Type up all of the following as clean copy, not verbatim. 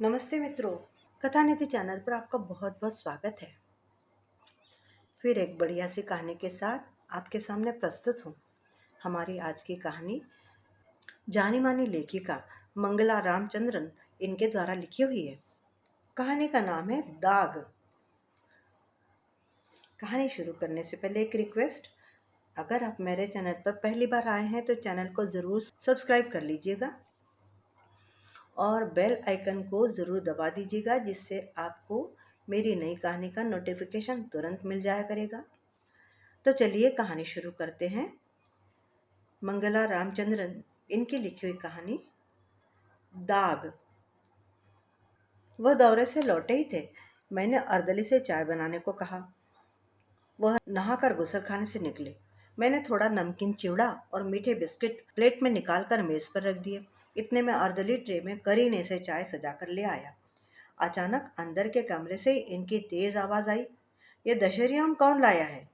नमस्ते मित्रों। कथा निधि चैनल पर आपका बहुत बहुत स्वागत है। फिर एक बढ़िया सी कहानी के साथ आपके सामने प्रस्तुत हूँ। हमारी आज की कहानी जानी मानी लेखिका मंगला रामचंद्रन इनके द्वारा लिखी हुई है। कहानी का नाम है दाग। कहानी शुरू करने से पहले एक रिक्वेस्ट, अगर आप मेरे चैनल पर पहली बार आए हैं तो चैनल को ज़रूर सब्सक्राइब कर लीजिएगा और बेल आइकन को ज़रूर दबा दीजिएगा, जिससे आपको मेरी नई कहानी का नोटिफिकेशन तुरंत मिल जाया करेगा। तो चलिए कहानी शुरू करते हैं। मंगला रामचंद्रन इनकी लिखी हुई कहानी दाग। वह दौरे से लौटे ही थे। मैंने अर्दली से चाय बनाने को कहा। वह नहाकर गुसल खाने से निकले। मैंने थोड़ा नमकीन चिवड़ा और मीठे बिस्किट प्लेट में निकालकर मेज पर रख दिए। इतने में अर्दली ट्रे में करीने से चाय सजाकर ले आया। अचानक अंदर के कमरे से इनकी तेज आवाज आई, ये दशहरी आम कौन लाया है?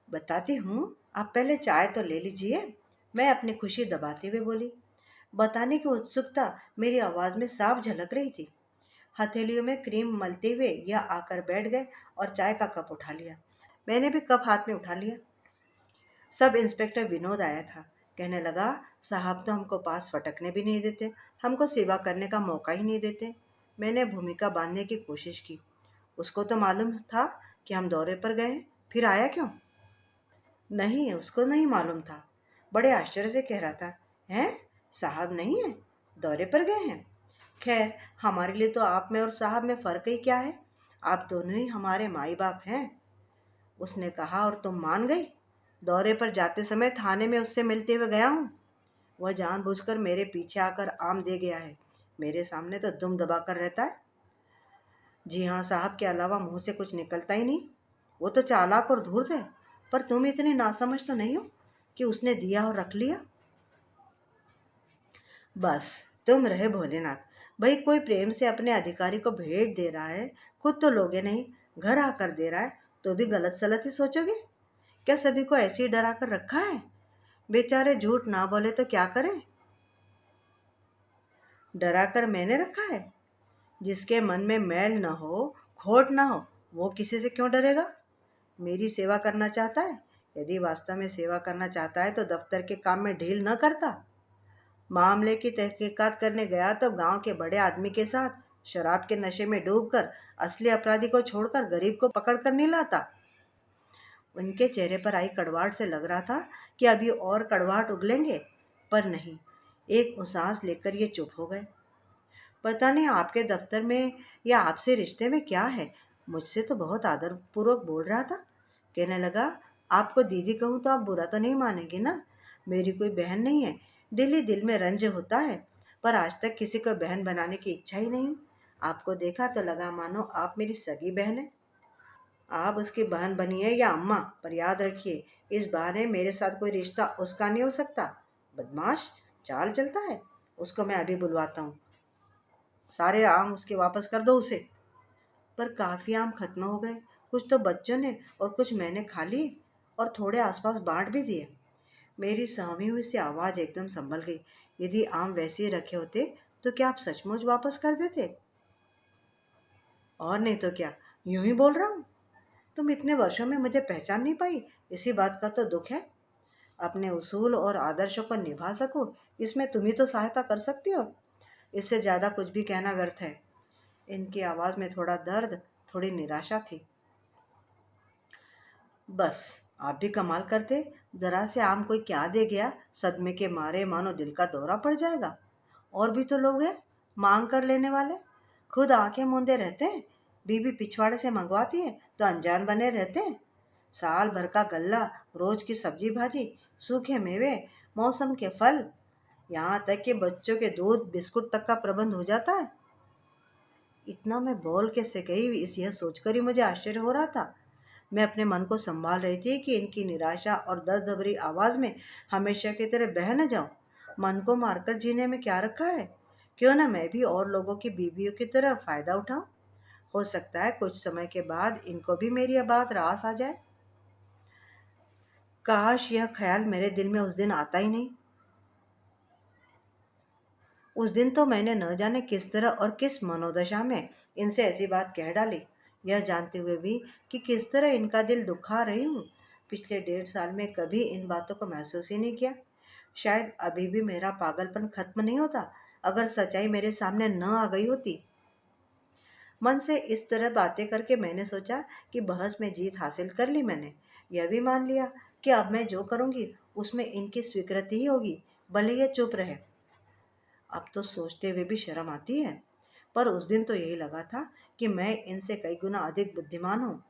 बताती हूँ, आप पहले चाय तो ले लीजिए, मैं अपनी खुशी दबाते हुए बोली। बताने की उत्सुकता मेरी आवाज में साफ झलक रही थी। हथेलियों में क्रीम मलते हुए यह आकर बैठ गए और चाय का कप उठा लिया। मैंने भी कप हाथ में उठा लिया। सब इंस्पेक्टर विनोद आया था। कहने लगा, साहब तो हमको पास फटकने भी नहीं देते, हमको सेवा करने का मौका ही नहीं देते। मैंने भूमिका बांधने की कोशिश की। उसको तो मालूम था कि हम दौरे पर गए, फिर आया क्यों? नहीं, उसको नहीं मालूम था। बड़े आश्चर्य से कह रहा था, हैं, साहब नहीं है, दौरे पर गए हैं? खैर, हमारे लिए तो आप में और साहब में फ़र्क ही क्या है? आप दोनों ही हमारे माई बाप हैं। उसने कहा और तुम मान गई? दौरे पर जाते समय थाने में उससे मिलते हुए गया हूँ। वह जानबूझकर मेरे पीछे आकर आम दे गया है। मेरे सामने तो दुम दबाकर रहता है। जी हाँ, साहब के अलावा मुंह से कुछ निकलता ही नहीं। वो तो चालाक और धूर्त है, पर तुम इतनी नासमझ तो नहीं हो कि उसने दिया और रख लिया। बस, तुम रहे भोलेनाथ। भाई, कोई प्रेम से अपने अधिकारी को भेंट दे रहा है, खुद तो लोगे नहीं, घर आकर दे रहा है, तो भी गलत सलत ही सोचोगे। क्या सभी को ऐसे ही डरा कर रखा है? बेचारे झूठ ना बोले तो क्या करें? डरा कर मैंने रखा है? जिसके मन में मैल न हो, खोट ना हो, वो किसी से क्यों डरेगा? मेरी सेवा करना चाहता है। यदि वास्तव में सेवा करना चाहता है तो दफ्तर के काम में ढील न करता। मामले की तहकीकात करने गया तो गांव के बड़े आदमी के साथ शराब के नशे में डूबकर असली अपराधी को छोड़कर गरीब को पकड़ कर नहीं लाता। उनके चेहरे पर आई कड़वाहट से लग रहा था कि अभी और कड़वाहट उगलेंगे, पर नहीं। एक सांस लेकर ये चुप हो गए। पता नहीं आपके दफ्तर में या आपसे रिश्ते में क्या है, मुझसे तो बहुत आदरपूर्वक बोल रहा था। कहने लगा, आपको दीदी कहूँ तो आप बुरा तो नहीं मानेंगे ना? मेरी कोई बहन नहीं है। दिल ही दिल में रंज होता है, पर आज तक किसी को बहन बनाने की इच्छा ही नहीं। आपको देखा तो लगा मानो आप मेरी सगी बहन है। आप उसकी बहन बनिए या अम्मा, पर याद रखिए, इस बहाने मेरे साथ कोई रिश्ता उसका नहीं हो सकता। बदमाश चाल चलता है। उसको मैं अभी बुलवाता हूँ। सारे आम उसके वापस कर दो उसे। पर काफ़ी आम खत्म हो गए। कुछ तो बच्चों ने और कुछ मैंने खा लिए और थोड़े आसपास बांट भी दिए। मेरी सहमी हुई सी आवाज़ एकदम संभल गई। यदि आम वैसे ही रखे होते तो क्या आप सचमुच वापस कर देते? और नहीं तो क्या, यूं ही बोल रहा हूँ। तुम इतने वर्षों में मुझे पहचान नहीं पाई, इसी बात का तो दुख है। अपने उसूल और आदर्शों को निभा सको, इसमें तुम ही तो सहायता कर सकती हो। इससे ज़्यादा कुछ भी कहना व्यर्थ है। इनकी आवाज़ में थोड़ा दर्द, थोड़ी निराशा थी। बस, आप भी कमाल करते। ज़रा से आम कोई क्या दे गया, सदमे के मारे मानो दिल का दौरा पड़ जाएगा। और भी तो लोग हैं मांग कर लेने वाले। खुद आंखें मूंदे रहते हैं। बीबी पिछवाड़े से मंगवाती है तो अनजान बने रहते हैं। साल भर का गल्ला, रोज की सब्जी भाजी, सूखे मेवे, मौसम के फल, यहाँ तक कि बच्चों के दूध बिस्कुट तक का प्रबंध हो जाता है। इतना मैं बोल कैसे गई, इस यह सोचकर ही मुझे आश्चर्य हो रहा था। मैं अपने मन को संभाल रही थी कि इनकी निराशा और दर्द भरी आवाज़ में हमेशा की तरह बह न जाऊं। मन को मारकर जीने में क्या रखा है? क्यों ना मैं भी और लोगों की बीवियों की तरह फ़ायदा उठाऊं। हो सकता है कुछ समय के बाद इनको भी मेरी यह बात रास आ जाए। काश यह ख्याल मेरे दिल में उस दिन आता ही नहीं। उस दिन तो मैंने न जाने किस तरह और किस मनोदशा में इनसे ऐसी बात कह डाली, यह जानते हुए भी कि किस तरह इनका दिल दुखा रही हूँ। पिछले 1.5 साल में कभी इन बातों को महसूस ही नहीं किया। शायद अभी भी मेरा पागलपन खत्म नहीं होता अगर सच्चाई मेरे सामने न आ गई होती। मन से इस तरह बातें करके मैंने सोचा कि बहस में जीत हासिल कर ली मैंने। यह भी मान लिया कि अब मैं जो करूँगी उसमें इनकी स्वीकृति ही होगी, भले ये चुप रहे। अब तो सोचते हुए भी शर्म आती है, पर उस दिन तो यही लगा था कि मैं इनसे कई गुना अधिक बुद्धिमान हूँ।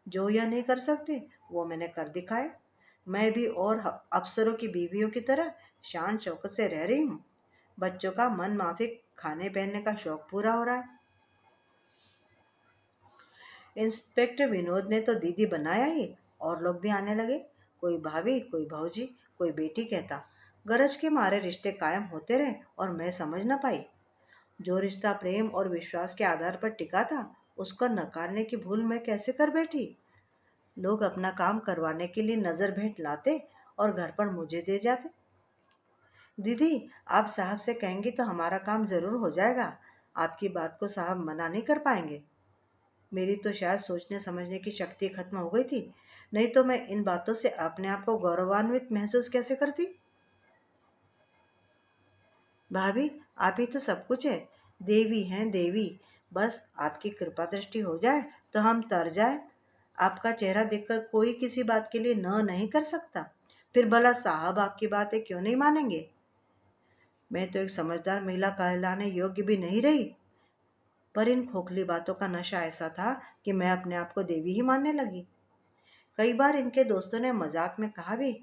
जो यह नहीं कर सकते वो मैंने कर दिखाया। मैं भी और अफसरों की बीवियों की तरह शान शौकत से रह रही हूँ। बच्चों का मन माफिक खाने पहनने का शौक पूरा हो रहा है। इंस्पेक्टर विनोद ने तो दीदी बनाया ही, और लोग भी आने लगे। कोई भाभी, कोई भौजी, कोई बेटी कहता। गरज के मारे रिश्ते कायम होते रहे और मैं समझ न पाई। जो रिश्ता प्रेम और विश्वास के आधार पर टिका था, उसको नकारने की भूल मैं कैसे कर बैठी। लोग अपना काम करवाने के लिए नजर भेंट लाते और घर पर मुझे दे जाते। दीदी, आप साहब से कहेंगी तो हमारा काम जरूर हो जाएगा। आपकी बात को साहब मना नहीं कर पाएंगे। मेरी तो शायद सोचने समझने की शक्ति खत्म हो गई थी, नहीं तो मैं इन बातों से अपने आप को गौरवान्वित महसूस कैसे करती। भाभी, आप ही तो सब कुछ है। देवी हैं देवी। बस आपकी कृपा दृष्टि हो जाए तो हम तर जाए। आपका चेहरा देखकर कोई किसी बात के लिए न नहीं कर सकता। फिर भला साहब आपकी बातें क्यों नहीं मानेंगे। मैं तो एक समझदार महिला कहलाने योग्य भी नहीं रही, पर इन खोखली बातों का नशा ऐसा था कि मैं अपने आप को देवी ही मानने लगी। कई बार इनके दोस्तों ने मजाक में कहा भी,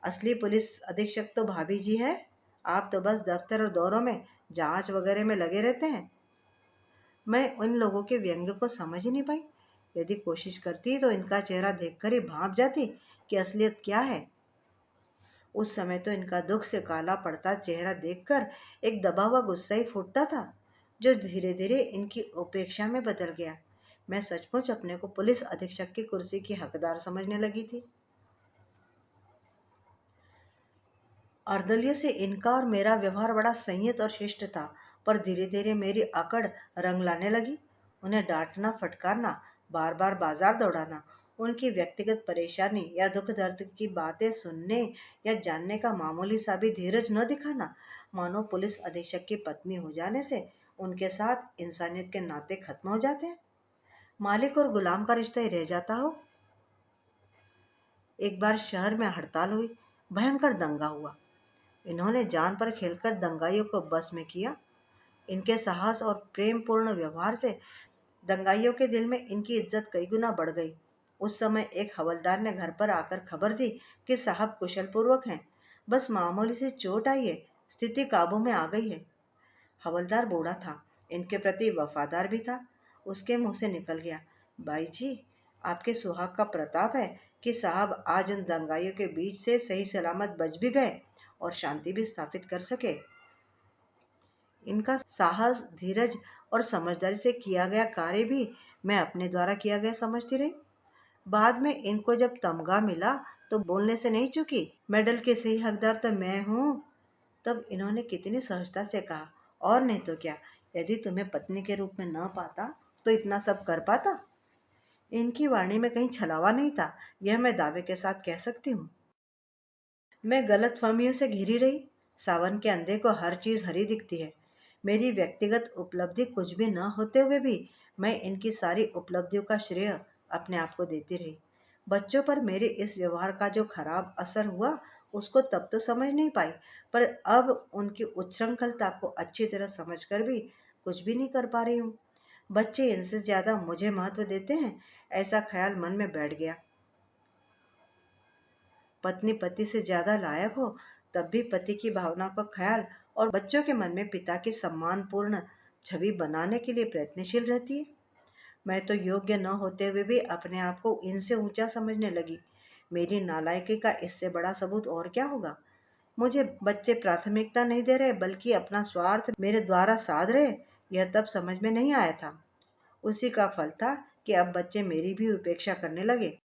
असली पुलिस अधीक्षक तो भाभी जी है। आप तो बस दफ्तर और दौरों में जांच वगैरह में लगे रहते हैं। मैं उन लोगों के व्यंग्य को समझ ही नहीं पाई। यदि कोशिश करती तो इनका चेहरा देखकर ही भांप जाती कि असलियत क्या है। उस समय तो इनका दुख से काला पड़ता चेहरा देखकर एक दबा हुआ गुस्सा ही फूटता था, जो धीरे धीरे इनकी उपेक्षा में बदल गया। मैं सचमुच अपने को पुलिस अधीक्षक की कुर्सी की हकदार समझने लगी थी। अर्दलियों से इनका और मेरा व्यवहार बड़ा संयत और शिष्ट था, पर धीरे धीरे मेरी अकड़ रंग लाने लगी। उन्हें डांटना, फटकारना, बार बार बाजार दौड़ाना, उनकी व्यक्तिगत परेशानी या दुख दर्द की बातें सुनने या जानने का मामूली सा भी धीरज न दिखाना, मानो पुलिस अधीक्षक की पत्नी हो जाने से उनके साथ इंसानियत के नाते खत्म हो जाते हैं, मालिक और गुलाम का रिश्ता ही रह जाता हो। एक बार शहर में हड़ताल हुई, भयंकर दंगा हुआ। इन्होंने जान पर खेलकर दंगाइयों को बस में किया। इनके साहस और प्रेमपूर्ण व्यवहार से दंगाइयों के दिल में इनकी इज्जत कई गुना बढ़ गई। उस समय एक हवलदार ने घर पर आकर खबर दी कि साहब कुशल पूर्वक हैं, बस मामूली सी चोट आई है, स्थिति काबू में आ गई है। हवलदार बूढ़ा था, इनके प्रति वफादार भी था। उसके मुंह से निकल गया, भाई जी, आपके सुहाग का प्रताप है कि साहब आज उन दंगाइयों के बीच से सही सलामत बच भी गए और शांति भी स्थापित कर सके। इनका साहस, धीरज और समझदारी से किया गया कार्य भी मैं अपने द्वारा किया गया समझती रही। बाद में इनको जब तमगा मिला तो बोलने से नहीं चुकी। मेडल के सही हकदार तो मैं हूँ। तब इन्होंने कितनी सहजता से कहा, और नहीं तो क्या, यदि तुम्हें पत्नी के रूप में न पाता तो इतना सब कर पाता। इनकी वाणी में कहीं छलावा नहीं था, यह मैं दावे के साथ कह सकती हूँ। मैं गलतफहमियों से घिरी रही। सावन के अंधे को हर चीज हरी दिखती है। मेरी व्यक्तिगत उपलब्धि कुछ भी न होते हुए भी मैं इनकी सारी उपलब्धियों का श्रेय अपने आप को देती रही। बच्चों पर मेरे इस व्यवहार का जो खराब असर हुआ उसको तब तो समझ नहीं पाई, पर अब उनकी उच्छृंखलता को अच्छी तरह समझकर भी कुछ भी नहीं कर पा रही हूँ। बच्चे इनसे ज्यादा मुझे महत्व देते हैं, ऐसा ख्याल मन में बैठ गया। पत्नी पति से ज्यादा लायक हो, तब भी पति की भावना का ख्याल और बच्चों के मन में पिता की सम्मानपूर्ण छवि बनाने के लिए प्रयत्नशील रहती है। मैं तो योग्य न होते हुए भी अपने आप को इनसे ऊंचा समझने लगी। मेरी नालायकी का इससे बड़ा सबूत और क्या होगा। मुझे बच्चे प्राथमिकता नहीं दे रहे, बल्कि अपना स्वार्थ मेरे द्वारा साध रहे। यह तब समझ में नहीं आया था। उसी का फल था कि अब बच्चे मेरी भी उपेक्षा करने लगे।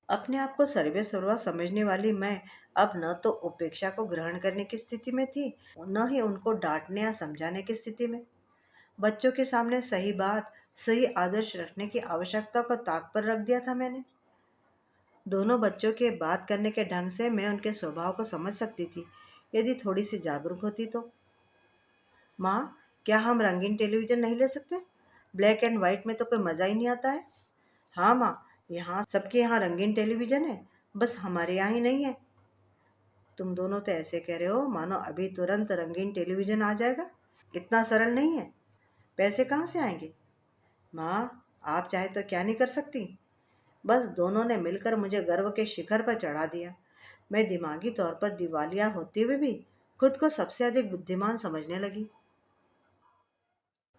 अपने आप को सर्वे सर्वा समझने वाली मैं अब न तो उपेक्षा को ग्रहण करने की स्थिति में थी, न ही उनको डांटने या समझाने की स्थिति में। बच्चों के सामने सही बात, सही आदर्श रखने की आवश्यकता को ताक पर रख दिया था मैंने। दोनों बच्चों के बात करने के ढंग से मैं उनके स्वभाव को समझ सकती थी, यदि थोड़ी सी जागरूक होती तो। माँ, क्या हम रंगीन टेलीविजन नहीं ले सकते? ब्लैक एंड व्हाइट में तो कोई मज़ा ही नहीं आता है। हाँ माँ, यहाँ सबके यहाँ रंगीन टेलीविजन है, बस हमारे यहाँ ही नहीं है। तुम दोनों तो ऐसे कह रहे हो मानो अभी तुरंत रंगीन टेलीविजन आ जाएगा। इतना सरल नहीं है। पैसे कहाँ से आएंगे? माँ, आप चाहे तो क्या नहीं कर सकती? बस दोनों ने मिलकर मुझे गर्व के शिखर पर चढ़ा दिया। मैं दिमागी तौर पर दिवालिया होते हुए भी खुद को सबसे अधिक बुद्धिमान समझने लगी।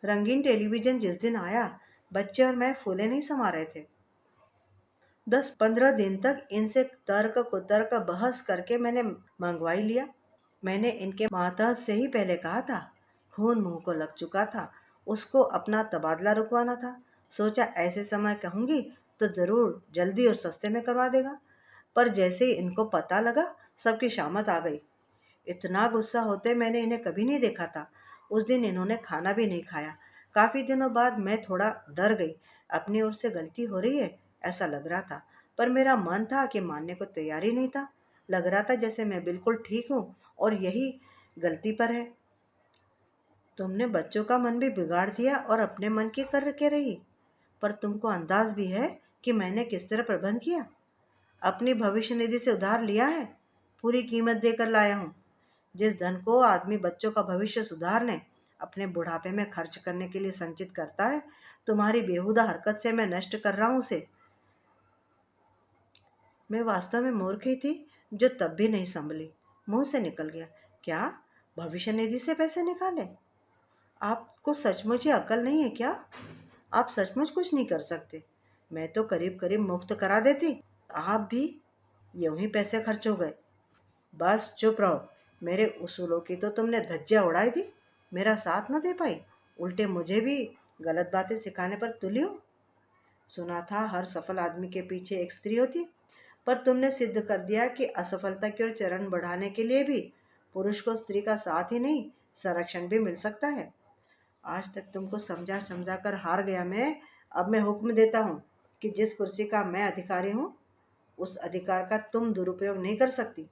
रंगीन टेलीविजन जिस दिन आया, बच्चे और मैं फूले नहीं समा रहे थे। 10-15 दिन तक इनसे तर्क कुतर्क बहस करके मैंने मंगवा ही लिया। मैंने इनके माता से ही पहले कहा था, खून मुंह को लग चुका था, उसको अपना तबादला रुकवाना था। सोचा ऐसे समय कहूंगी तो जरूर जल्दी और सस्ते में करवा देगा। पर जैसे ही इनको पता लगा, सबकी शामत आ गई। इतना गुस्सा होते मैंने इन्हें कभी नहीं देखा था। उस दिन इन्होंने खाना भी नहीं खाया। काफी दिनों बाद मैं थोड़ा डर गई। अपनी ओर से गलती हो रही है ऐसा लग रहा था, पर मेरा मन था कि मानने को तैयार ही नहीं था। लग रहा था जैसे मैं बिल्कुल ठीक हूँ और यही गलती पर है। तुमने बच्चों का मन भी बिगाड़ दिया और अपने मन की कर के रही। पर तुमको अंदाज भी है कि मैंने किस तरह प्रबंध किया। अपनी भविष्य निधि से उधार लिया है, पूरी कीमत देकर लाया हूँ। जिस धन को आदमी बच्चों का भविष्य सुधारने, अपने बुढ़ापे में खर्च करने के लिए संचित करता है, तुम्हारी बेहुदा हरकत से मैं नष्ट कर रहा हूँ उसे। मैं वास्तव में मूर्ख ही थी, जो तब भी नहीं संभली। मुंह से निकल गया, क्या भविष्य निधि से पैसे निकाले? आपको सचमुच ही अकल नहीं है क्या? आप सचमुच कुछ नहीं कर सकते। मैं तो करीब करीब मुफ्त करा देती। आप भी यूं ही पैसे खर्च हो गए। बस चुप रहो। मेरे उसूलों की तो तुमने धज्जियां उड़ाई दी, मेरा साथ न दे पाई। उल्टे मुझे भी गलत बातें सिखाने पर तुली हो। सुना था हर सफल आदमी के पीछे एक स्त्री होती, पर तुमने सिद्ध कर दिया कि असफलता की ओर चरण बढ़ाने के लिए भी पुरुष को स्त्री का साथ ही नहीं, संरक्षण भी मिल सकता है। आज तक तुमको समझा समझा कर हार गया मैं। अब मैं हुक्म देता हूँ कि जिस कुर्सी का मैं अधिकारी हूँ, उस अधिकार का तुम दुरुपयोग नहीं कर सकती।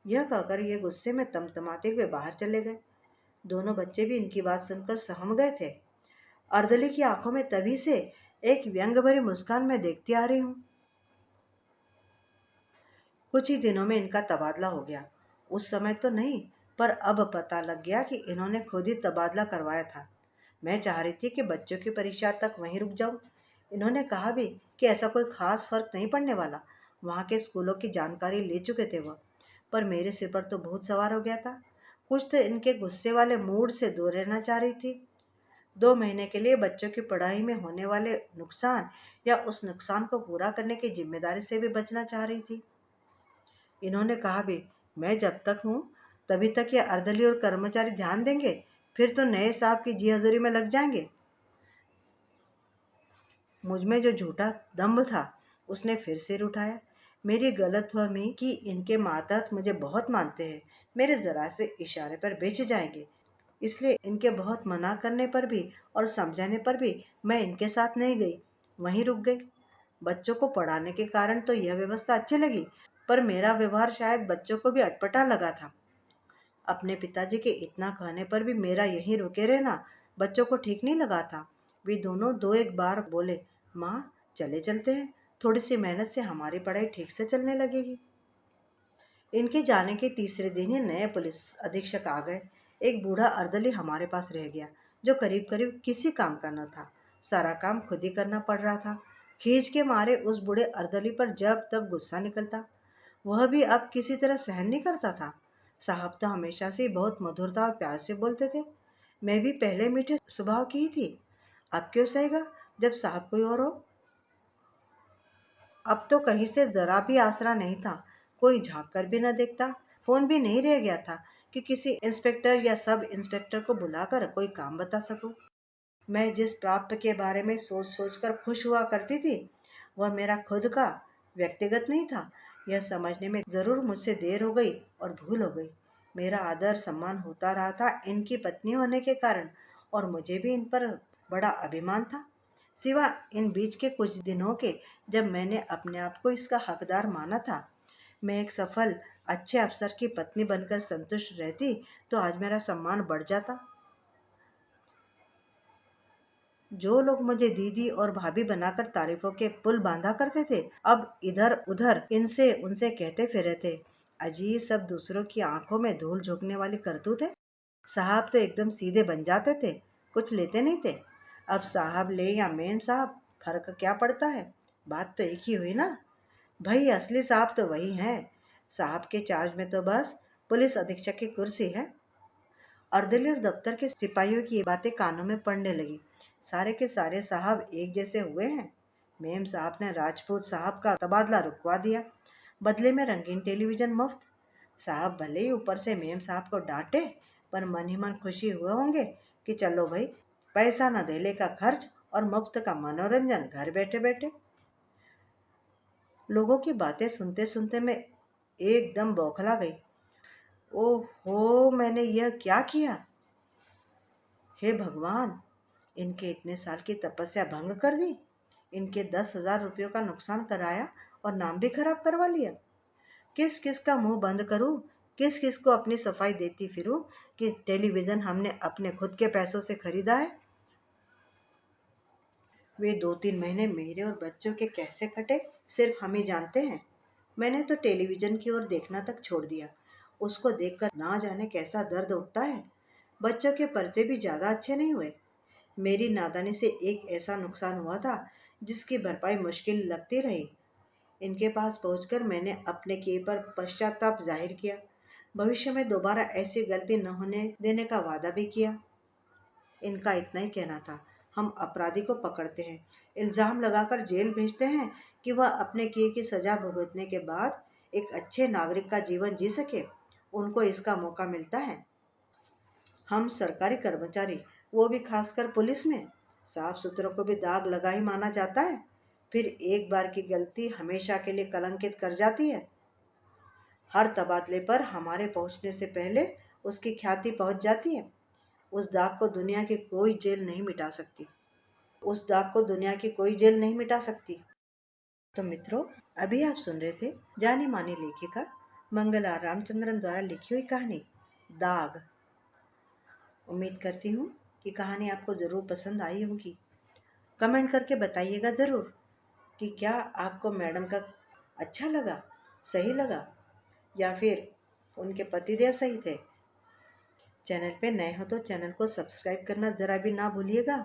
यह कहकर ये गुस्से में तमतमाते हुए बाहर चले गए। दोनों बच्चे भी इनकी बात सुनकर सहम गए थे। अर्दली की आंखों में तभी से एक व्यंग भरी मुस्कान मैं देखती आ रही हूँ। कुछ ही दिनों में इनका तबादला हो गया। उस समय तो नहीं, पर अब पता लग गया कि इन्होंने खुद ही तबादला करवाया था। मैं चाह रही थी कि बच्चों की परीक्षा तक वहीं रुक जाऊं। इन्होंने कहा भी कि ऐसा कोई खास फर्क नहीं पड़ने वाला। वहाँ के स्कूलों की जानकारी ले चुके थे वह। पर मेरे सिर पर तो भूत सवार हो गया था। कुछ तो इनके गुस्से वाले मूड से दूर रहना चाह रही थी। 2 महीने के लिए बच्चों की पढ़ाई में होने वाले नुकसान या उस नुकसान को पूरा करने की जिम्मेदारी से भी बचना चाह रही थी। इन्होंने कहा भी, मैं जब तक हूँ तभी तक ये अर्दली और कर्मचारी ध्यान देंगे, फिर तो नए साहब की जी हजूरी में लग जाएंगे। मुझ में जो झूठा दम्भ था, उसने फिर सिर उठाया। मेरी गलतफहमी कि इनके मातहत मुझे बहुत मानते हैं, मेरे जरा से इशारे पर बेच जाएंगे। इसलिए इनके बहुत मना करने पर भी और समझाने पर भी मैं इनके साथ नहीं गई, वहीं रुक गई। बच्चों को पढ़ाने के कारण तो यह व्यवस्था अच्छी लगी, पर मेरा व्यवहार शायद बच्चों को भी अटपटा लगा था। अपने पिताजी के इतना कहने पर भी मेरा यहीं रुके रहना बच्चों को ठीक नहीं लगा था। वे दोनों दो एक बार बोले, माँ, चले चलते हैं, थोड़ी सी मेहनत से हमारी पढ़ाई ठीक से चलने लगेगी। इनके जाने के तीसरे दिन ही नए पुलिस अधीक्षक आ गए। एक बूढ़ा अर्दली हमारे पास रह गया, जो करीब करीब किसी काम का न था। सारा काम खुद ही करना पड़ रहा था। खींच के मारे उस बूढ़े अर्दली पर जब तब गुस्सा निकलता। वह भी अब किसी तरह सहन नहीं करता था। साहब तो हमेशा से ही बहुत मधुरता और प्यार से बोलते थे। मैं भी पहले मीठे स्वभाव की ही थी। अब क्यों सहेगा जब साहब कोई और हो? अब तो कहीं से जरा भी आसरा नहीं था। कोई झांक कर भी न देखता। फोन भी नहीं रह गया था कि किसी इंस्पेक्टर या सब इंस्पेक्टर को बुलाकर कोई काम बता सकूं। मैं जिस प्राप्त के बारे में सोच सोच कर खुश हुआ करती थी, वह मेरा खुद का व्यक्तिगत नहीं था। यह समझने में ज़रूर मुझसे देर हो गई और भूल हो गई। मेरा आदर सम्मान होता रहा था इनकी पत्नी होने के कारण, और मुझे भी इन पर बड़ा अभिमान था। सिवा इन बीच के कुछ दिनों के, जब मैंने अपने आप को इसका हकदार माना था। मैं एक सफल अच्छे अफसर की पत्नी बनकर संतुष्ट रहती तो आज मेरा सम्मान बढ़ जाता। जो लोग मुझे दीदी और भाभी बनाकर तारीफों के पुल बांधा करते थे, अब इधर उधर इनसे उनसे कहते फिरे थे। अजीब, सब दूसरों की आंखों में धूल झोंकने वाली करतूत है। साहब तो एकदम सीधे बन जाते थे, कुछ लेते नहीं थे। अब साहब ले या मेम साहब, फर्क क्या पड़ता है? बात तो एक ही हुई ना। भाई असली साहब तो वही हैं। साहब के चार्ज में तो बस पुलिस अधीक्षक की कुर्सी है। अर्दली और दफ्तर के सिपाहियों की ये बातें कानों में पड़ने लगी। सारे के सारे साहब एक जैसे हुए हैं। मेम साहब ने राजपूत साहब का तबादला रुकवा दिया, बदले में रंगीन टेलीविजन मुफ्त। साहब भले ही ऊपर से मेम साहब को डांटे, पर मन ही मन खुशी हुए होंगे कि चलो भाई, पैसा न धेले का खर्च और मुफ्त का मनोरंजन घर बैठे बैठे। लोगों की बातें सुनते सुनते मैं एकदम बौखला गई। ओहो, मैंने यह क्या किया? हे भगवान! इनके इतने साल की तपस्या भंग कर दी। इनके 10,000 रुपयों का नुकसान कराया और नाम भी खराब करवा लिया। किस किस का मुंह बंद करूं, किस किस को अपनी सफाई देती फिरूं कि टेलीविजन हमने अपने खुद के पैसों से खरीदा है। वे 2-3 महीने मेरे और बच्चों के कैसे कटे, सिर्फ हम ही जानते हैं। मैंने तो टेलीविजन की ओर देखना तक छोड़ दिया। उसको देखकर ना जाने कैसा दर्द उठता है। बच्चों के पर्चे भी ज़्यादा अच्छे नहीं हुए। मेरी नादानी से एक ऐसा नुकसान हुआ था जिसकी भरपाई मुश्किल लगती रही। इनके पास पहुंचकर मैंने अपने किए पर पश्चाताप जाहिर किया। भविष्य में दोबारा ऐसी गलती न होने देने का वादा भी किया। इनका इतना ही कहना था। हम अपराधी को पकड़ते हैं, इल्ज़ाम लगाकर जेल भेजते हैं कि वह अपने किए की सज़ा भुगतने के बाद एक अच्छे नागरिक का जीवन जी सके। उनको इसका मौका मिलता है। हम सरकारी कर्मचारी, वो भी खासकर पुलिस में, साफ सुथरों को भी दाग लगा ही माना जाता है। फिर एक बार की गलती हमेशा के लिए कलंकित कर जाती है। हर तबादले पर हमारे पहुंचने से पहले उसकी ख्याति पहुंच जाती है। उस दाग को दुनिया की कोई जेल नहीं मिटा सकती। उस दाग को दुनिया की कोई जेल नहीं मिटा सकती। तो मित्रों, अभी आप सुन रहे थे जानी मानी लेखिका मंगला रामचंद्रन द्वारा लिखी हुई कहानी दाग। उम्मीद करती हूँ कि कहानी आपको ज़रूर पसंद आई होगी। कमेंट करके बताइएगा ज़रूर कि क्या आपको मैडम का अच्छा लगा, सही लगा, या फिर उनके पतिदेव सही थे। चैनल पे नए हो तो चैनल को सब्सक्राइब करना ज़रा भी ना भूलिएगा।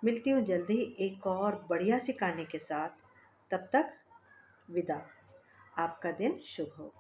मिलती हूँ जल्दी ही एक और बढ़िया सी कहानी के साथ। तब तक विदा। आपका दिन शुभ हो।